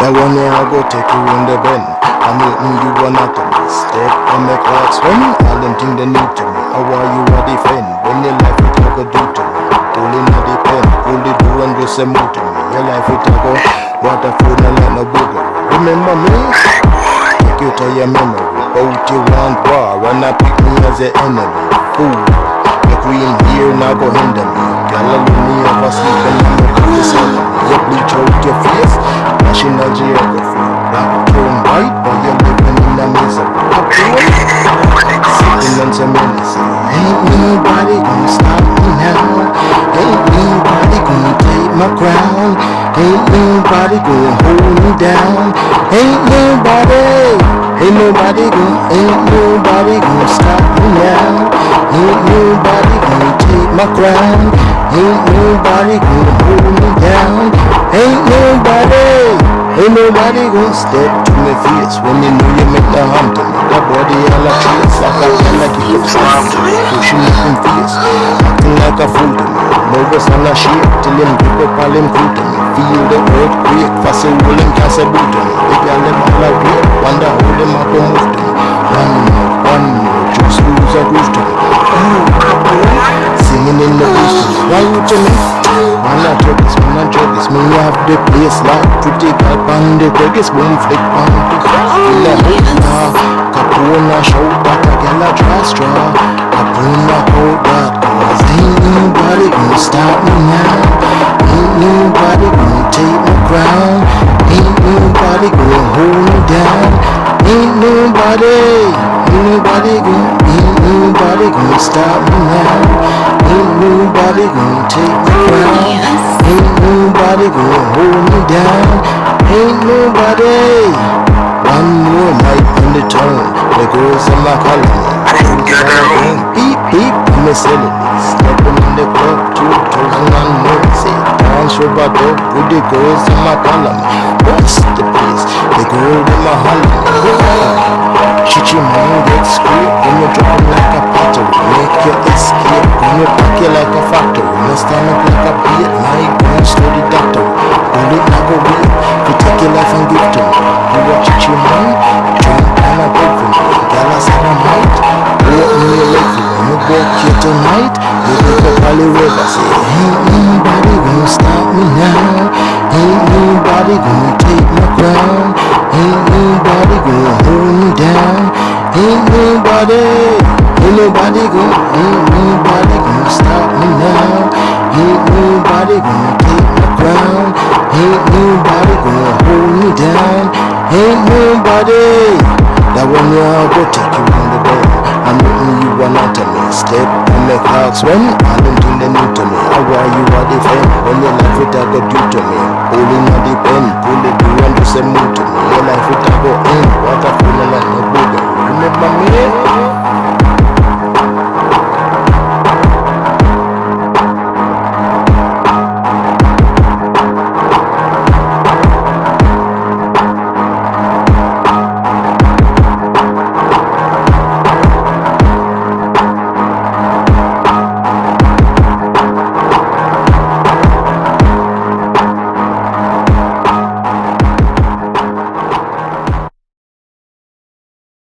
That one day I go take you in the bend. I'm meeting you anatomy. Step on the clocks when all them things they new to me. How are you a defend? When your life it a go do to me. Pulling on the pen, pull the do and just a move to me. Your life it a go water food and let no booger. Remember me? Take you to your memory. Bout you want war and I pick me as an enemy. Fool, your green here now go hinder me. Girl, I love me over sleeping and look at the sun. You bleach out your face, national geography. Black turn white, but you're living in a misery. Sitting on some medicine. Ain't nobody gonna stop me now. Ain't nobody gonna take my crown. Ain't nobody gonna hold me down. Ain't nobody gonna stop me now. Ain't nobody gonna take my crown. Ain't nobody gonna hold me down. Ain't nobody gonna step to me face when you know you make the harm to me. That body all a trace, like I feel like you could slam to me. Pushing me in face, acting like a fool to me. Nervous and a shake till him pick up all him cool to me. Feel the earthquake, fast a roll him can't say boot to me. They got them all out here, wonder how them up and move to me. One more, just lose a groove to me. Singing in the booth to me. Why would you me? Man a juggies, me have the place like pretty girl pan the biggest boom flick pan the feel a hook now. Capone a shout that a girl a try straw. Capone a hold that cause ain't nobody gonna stop me now. Ain't nobody gonna take my crown. Ain't nobody gonna hold me down. Ain't nobody gonna stop me now. Ain't nobody gonna take my crown. Ain't nobody gonna hold me down. Ain't nobody. One more night on the tone. The girls in my colony. Beep beep, me selling it. Stepping in the club, 2001. Say dance rubber dub with the girls in my colony. What's the place? The girl in my colony. Chichi man gets screwed when you drop him like a pottery. Make your escape when you pack you like a factory. No stand up like a beat, my gun study doctor. Bullet not go wait, you take your life and give to me. You watch Chichi man, drink and a beg for me. Girl I said I might, walk me a leg for when you walk here tonight. You pick up all the river, say ain't nobody gonna stop me now. Ain't nobody gonna take my crown. Ain't nobody gonna hold me down. Ain't nobody gonna stop me now. Ain't nobody gonna take my crown. Ain't nobody gonna hold me down. Ain't nobody. That one y'all go take you on the bed. I'm meeting you anatomy. Step on the clocks when all them things they new to me. How are you a defend when your life it a go do to me. Holding on the pen, pull it do and just a move to me. Your life it a go in, water full like no booger. Remember me?